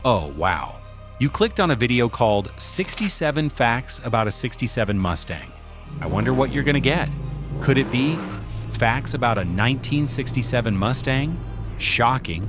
Oh, wow. You clicked on a video called 67 Facts About a 67 Mustang. I wonder what you're gonna get. Could it be facts about a 1967 Mustang? Shocking.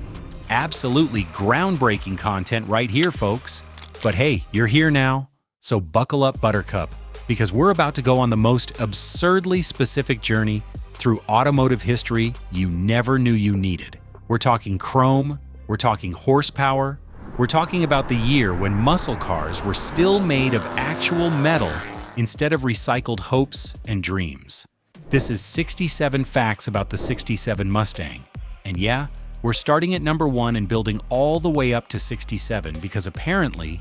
Absolutely groundbreaking content right here, folks. But hey, you're here now, so buckle up, Buttercup, because we're about to go on the most absurdly specific journey through automotive history you never knew you needed. We're talking chrome, we're talking horsepower, we're talking about the year when muscle cars were still made of actual metal instead of recycled hopes and dreams. This is 67 facts about the 67 Mustang. And yeah, we're starting at number 1 and building all the way up to 67 because apparently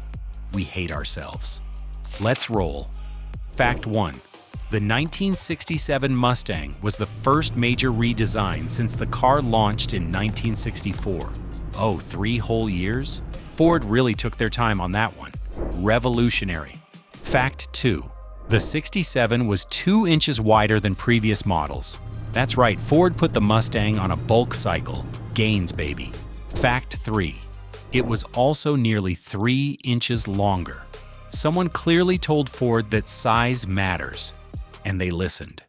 we hate ourselves. Let's roll. Fact 1. The 1967 Mustang was the first major redesign since the car launched in 1964. Oh, 3 whole years? Ford really took their time on that one. Revolutionary. Fact 2. The 67 was 2 inches wider than previous models. That's right, Ford put the Mustang on a bulk cycle. Gains, baby. Fact 3. It was also nearly 3 inches longer. Someone clearly told Ford that size matters, and they listened.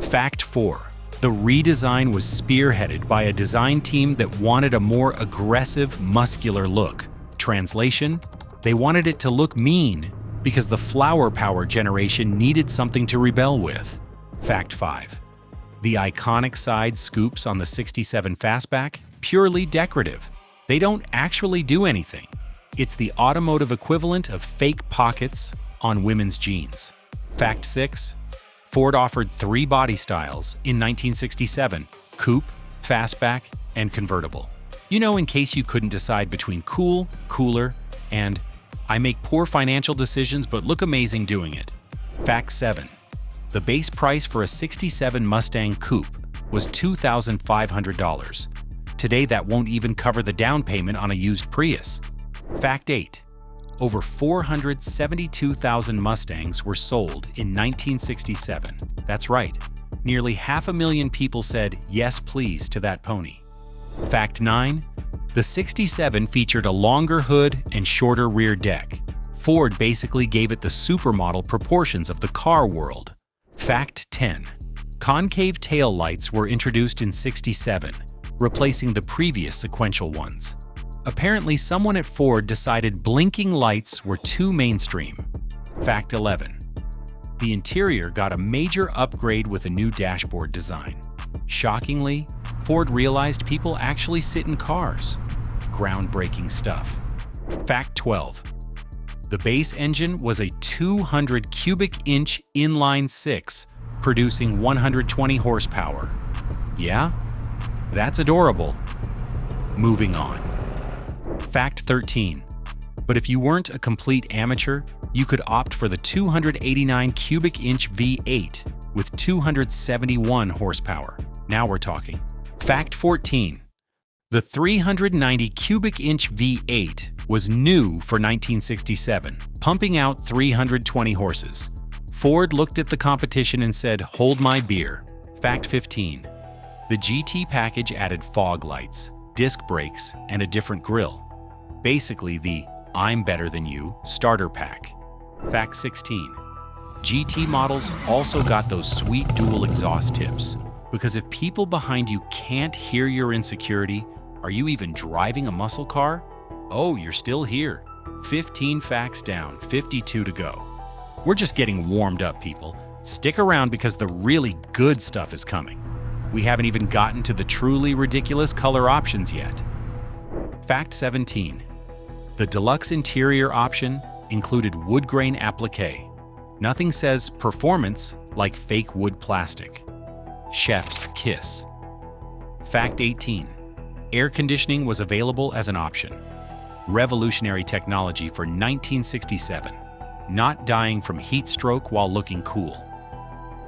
Fact 4. The redesign was spearheaded by a design team that wanted a more aggressive, muscular look. Translation: they wanted it to look mean because the flower power generation needed something to rebel with. Fact 5. The iconic side scoops on the 67 Fastback, purely decorative. They don't actually do anything. It's the automotive equivalent of fake pockets on women's jeans. Fact 6. Ford offered 3 body styles in 1967: coupe, fastback, and convertible. You know, in case you couldn't decide between cool, cooler, and I make poor financial decisions but look amazing doing it. Fact 7. The base price for a 67 Mustang coupe was $2,500. Today that won't even cover the down payment on a used Prius. Fact 8. Over 472,000 Mustangs were sold in 1967. That's right. Nearly 500,000 people said yes please to that pony. Fact 9. The 67 featured a longer hood and shorter rear deck. Ford basically gave it the supermodel proportions of the car world. Fact 10. Concave tail lights were introduced in 67, replacing the previous sequential ones. Apparently, someone at Ford decided blinking lights were too mainstream. Fact 11. The interior got a major upgrade with a new dashboard design. Shockingly, Ford realized people actually sit in cars. Groundbreaking stuff. Fact 12. The base engine was a 200 cubic inch inline-6, producing 120 horsepower. Yeah? That's adorable. Moving on. Fact 13. But if you weren't a complete amateur, you could opt for the 289 cubic inch V8 with 271 horsepower. Now we're talking. Fact 14. The 390 cubic inch V8 was new for 1967, pumping out 320 horses. Ford looked at the competition and said, "Hold my beer." Fact 15. The GT package added fog lights, disc brakes, and a different grille. Basically the "I'm better than you" starter pack. Fact 16. GT models also got those sweet dual exhaust tips. Because if people behind you can't hear your insecurity, are you even driving a muscle car? Oh, you're still here. 15 facts down, 52 to go. We're just getting warmed up, people. Stick around because the really good stuff is coming. We haven't even gotten to the truly ridiculous color options yet. Fact 17. The deluxe interior option included wood grain applique. Nothing says performance like fake wood plastic. Chef's kiss. Fact 18. Air conditioning was available as an option. Revolutionary technology for 1967. Not dying from heat stroke while looking cool.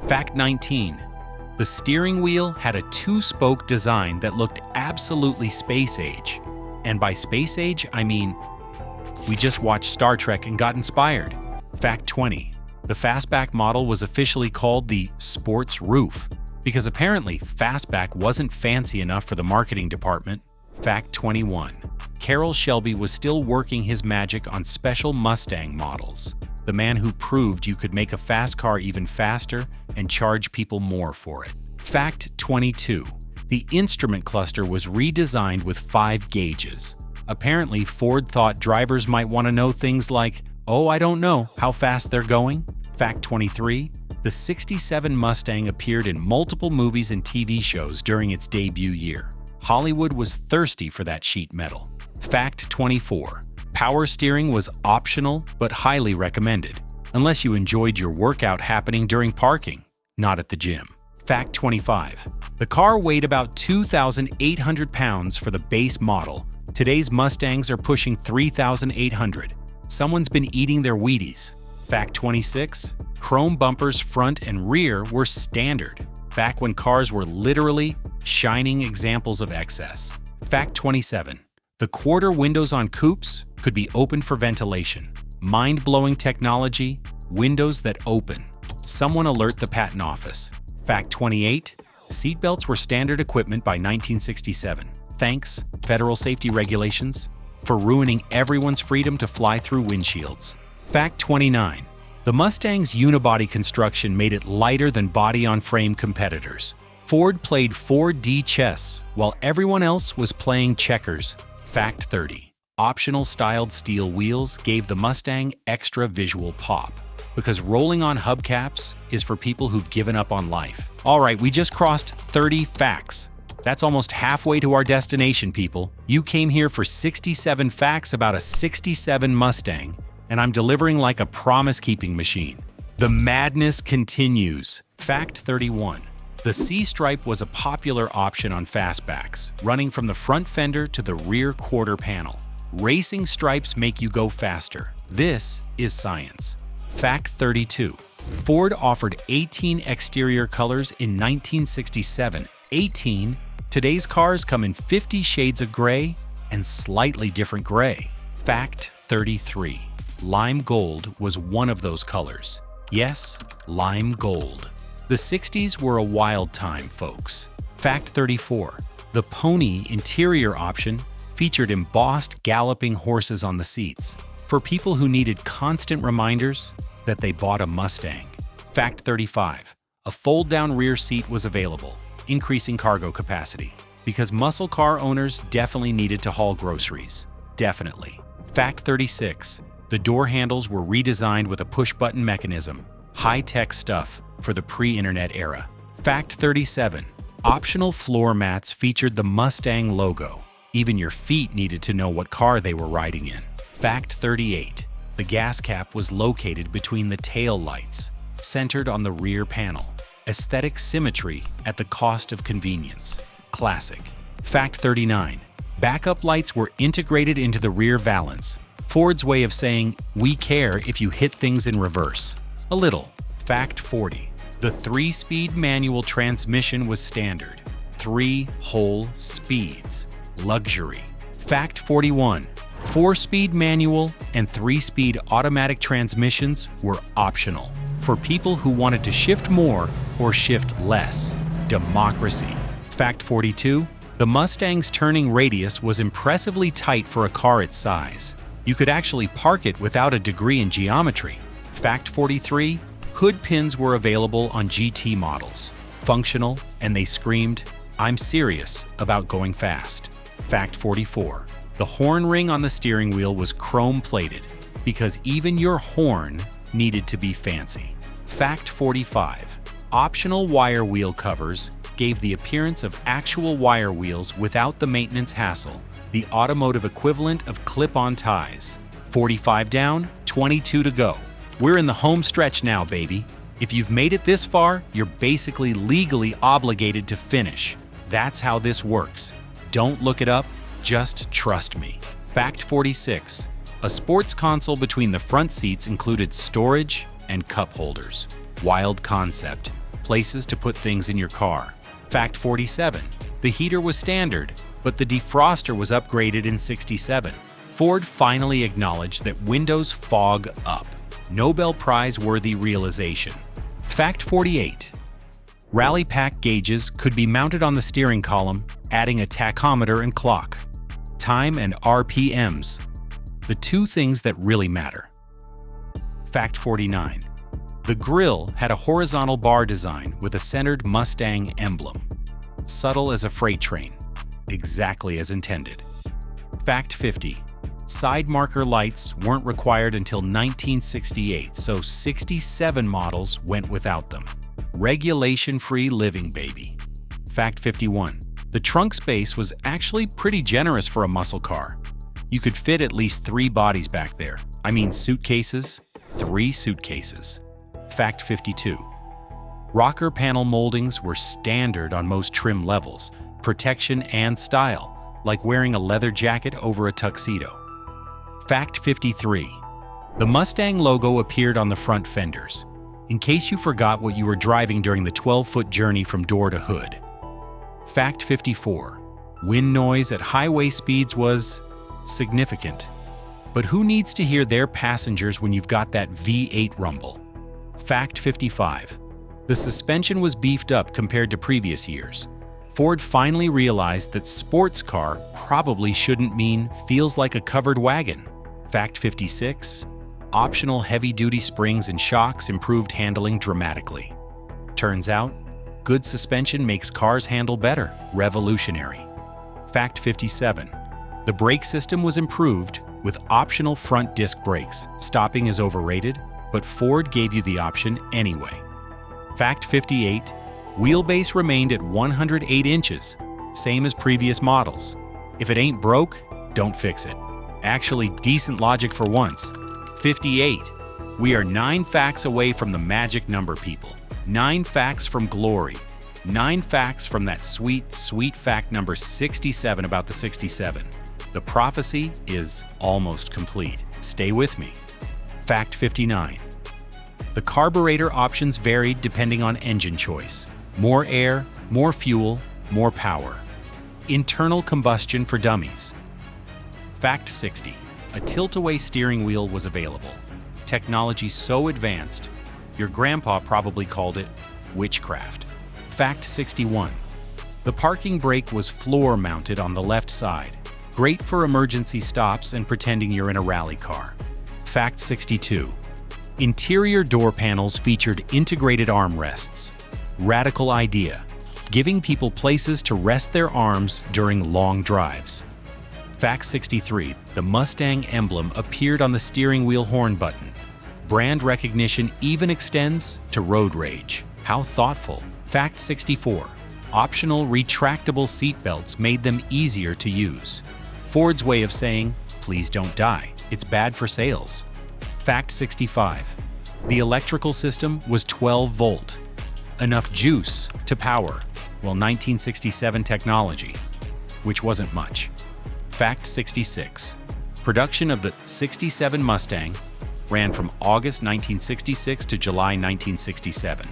Fact 19. The steering wheel had a 2-spoke design that looked absolutely space age. And by space age, I mean, we just watched Star Trek and got inspired. Fact 20. The fastback model was officially called the sports roof because apparently fastback wasn't fancy enough for the marketing department. Fact 21. Carroll Shelby was still working his magic on special Mustang models. The man who proved you could make a fast car even faster and charge people more for it. Fact 22. The instrument cluster was redesigned with 5 gauges. Apparently, Ford thought drivers might want to know things like, "Oh, I don't know, how fast they're going?" Fact 23. The 67 Mustang appeared in multiple movies and TV shows during its debut year. Hollywood was thirsty for that sheet metal. Fact 24. Power steering was optional but highly recommended, unless you enjoyed your workout happening during parking, not at the gym. Fact 25. The car weighed about 2,800 pounds for the base model. Today's Mustangs are pushing 3,800. Someone's been eating their Wheaties. Fact 26. Chrome bumpers front and rear were standard, back when cars were literally shining examples of excess. Fact 27. The quarter windows on coupes could be opened for ventilation. Mind-blowing technology, windows that open. Someone alert the patent office. Fact 28. Seatbelts were standard equipment by 1967. Thanks, federal safety regulations, for ruining everyone's freedom to fly through windshields. Fact 29. The Mustang's unibody construction made it lighter than body-on-frame competitors. Ford played 4D chess while everyone else was playing checkers. Fact 30. Optional styled steel wheels gave the Mustang extra visual pop, because rolling on hubcaps is for people who've given up on life. All right, we just crossed 30 facts. That's almost halfway to our destination, people. You came here for 67 facts about a 67 Mustang, and I'm delivering like a promise-keeping machine. The madness continues. Fact 31. The C-stripe was a popular option on fastbacks, running from the front fender to the rear quarter panel. Racing stripes make you go faster. This is science. Fact 32. Ford offered 18 exterior colors in 1967. 18. Today's cars come in 50 shades of gray and slightly different gray. Fact 33. Lime gold was one of those colors. Yes, lime gold. The 60s were a wild time, folks. Fact 34. The pony interior option featured embossed galloping horses on the seats for people who needed constant reminders that they bought a Mustang. Fact 35. A fold-down rear seat was available, increasing cargo capacity, because muscle car owners definitely needed to haul groceries. Definitely. Fact 36. The door handles were redesigned with a push-button mechanism. High-tech stuff for the pre-internet era. Fact 37. Optional floor mats featured the Mustang logo. Even your feet needed to know what car they were riding in. Fact 38. The gas cap was located between the tail lights, centered on the rear panel. Aesthetic symmetry at the cost of convenience. Classic. Fact 39. Backup lights were integrated into the rear valance. Ford's way of saying, we care if you hit things in reverse. A little. Fact 40. The 3-speed manual transmission was standard. 3 whole speeds. Luxury. Fact 41. 4-speed manual and 3-speed automatic transmissions were optional for people who wanted to shift more or shift less. Democracy. Fact 42. The Mustang's turning radius was impressively tight for a car its size. You could actually park it without a degree in geometry. Fact 43. Hood pins were available on GT models. Functional, and they screamed, "I'm serious about going fast." Fact 44. The horn ring on the steering wheel was chrome-plated because even your horn needed to be fancy. Fact 45. Optional wire wheel covers gave the appearance of actual wire wheels without the maintenance hassle, the automotive equivalent of clip-on ties. 45 down, 22 to go. We're in the home stretch now, baby. If you've made it this far, you're basically legally obligated to finish. That's how this works. Don't look it up, just trust me. Fact 46. A sports console between the front seats included storage and cup holders. Wild concept. Places to put things in your car. Fact 47. The heater was standard, but the defroster was upgraded in 67. Ford finally acknowledged that windows fog up. Nobel Prize-worthy realization. Fact 48. Rally pack gauges could be mounted on the steering column, adding a tachometer and clock. time and RPMs, the two things that really matter. Fact 49. The grille had a horizontal bar design with a centered Mustang emblem. Subtle as a freight train, exactly as intended. Fact 50. Side marker lights weren't required until 1968, so 67 models went without them. Regulation-free living, baby. Fact 51. The trunk space was actually pretty generous for a muscle car. You could fit at least 3 bodies back there. I mean suitcases, 3 suitcases. Fact 52. Rocker panel moldings were standard on most trim levels, protection and style, like wearing a leather jacket over a tuxedo. Fact 53. The Mustang logo appeared on the front fenders, in case you forgot what you were driving during the 12-foot journey from door to hood. Fact 54. Wind noise at highway speeds was significant. But who needs to hear their passengers when you've got that V8 rumble? Fact 55. The suspension was beefed up compared to previous years. Ford finally realized that sports car probably shouldn't mean feels like a covered wagon. Fact 56. Optional heavy-duty springs and shocks improved handling dramatically. Turns out, good suspension makes cars handle better. Revolutionary. Fact 57. The brake system was improved with optional front disc brakes. Stopping is overrated, but Ford gave you the option anyway. Fact 58. Wheelbase remained at 108 inches, same as previous models. If it ain't broke, don't fix it. Actually, decent logic for once. 58. We are 9 facts away from the magic number, people. 9 facts from glory. 9 facts from that sweet, sweet fact number 67 about the 67. The prophecy is almost complete. Stay with me. Fact 59. The carburetor options varied depending on engine choice. More air, more fuel, more power. Internal combustion for dummies. Fact 60. A tilt-away steering wheel was available. Technology so advanced, your grandpa probably called it witchcraft. Fact 61. The parking brake was floor-mounted on the left side. Great for emergency stops and pretending you're in a rally car. Fact 62. Interior door panels featured integrated armrests. Radical idea, giving people places to rest their arms during long drives. Fact 63. The Mustang emblem appeared on the steering wheel horn button. Brand recognition even extends to road rage. How thoughtful. Fact 64. Optional retractable seatbelts made them easier to use. Ford's way of saying, please don't die. It's bad for sales. Fact 65. The electrical system was 12-volt. Enough juice to power, well, 1967 technology, which wasn't much. Fact 66. Production of the 67 Mustang ran from August 1966 to July 1967.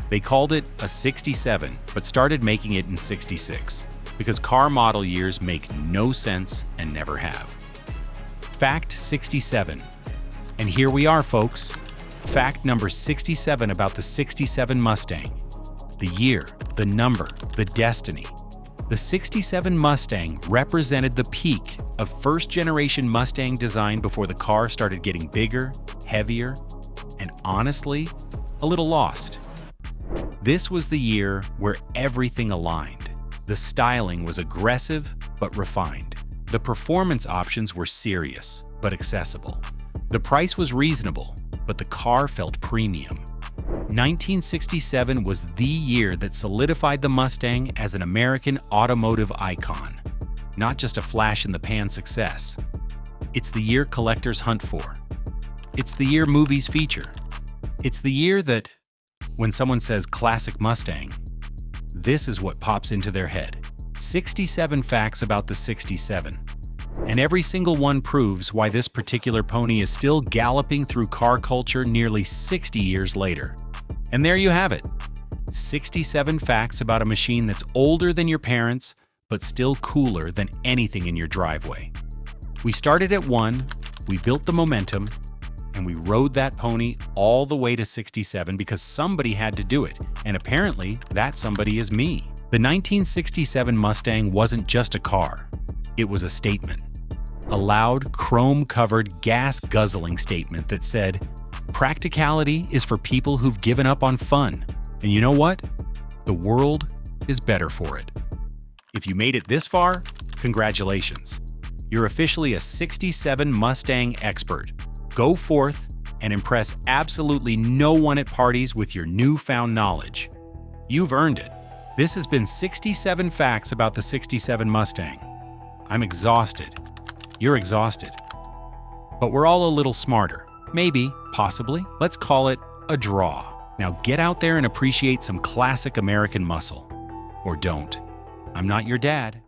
They called it a 67, but started making it in 66, because car model years make no sense and never have. Fact 67. And here we are, folks. Fact number 67 about the 67 Mustang. The year, the number, the destiny. The 67 Mustang represented the peak of first-generation Mustang design before the car started getting bigger, heavier, and honestly, a little lost. This was the year where everything aligned. The styling was aggressive but refined. The performance options were serious but accessible. The price was reasonable, but the car felt premium. 1967 was the year that solidified the Mustang as an American automotive icon, not just a flash-in-the-pan success. It's the year collectors hunt for. It's the year movies feature. It's the year that, when someone says classic Mustang, this is what pops into their head. 67 facts about the 67. And every single one proves why this particular pony is still galloping through car culture nearly 60 years later. And there you have it. 67 facts about a machine that's older than your parents, but still cooler than anything in your driveway. We started at 1, we built the momentum, and we rode that pony all the way to 67 because somebody had to do it, and apparently that somebody is me. The 1967 Mustang wasn't just a car. It was a statement. A loud, chrome-covered, gas-guzzling statement that said, "Practicality is for people who've given up on fun. And you know what? The world is better for it." If you made it this far, congratulations. You're officially a 67 Mustang expert. Go forth and impress absolutely no one at parties with your newfound knowledge. You've earned it. This has been 67 facts about the 67 Mustang. I'm exhausted. You're exhausted. But we're all a little smarter. Maybe, possibly, let's call it a draw. Now get out there and appreciate some classic American muscle. Or don't. I'm not your dad.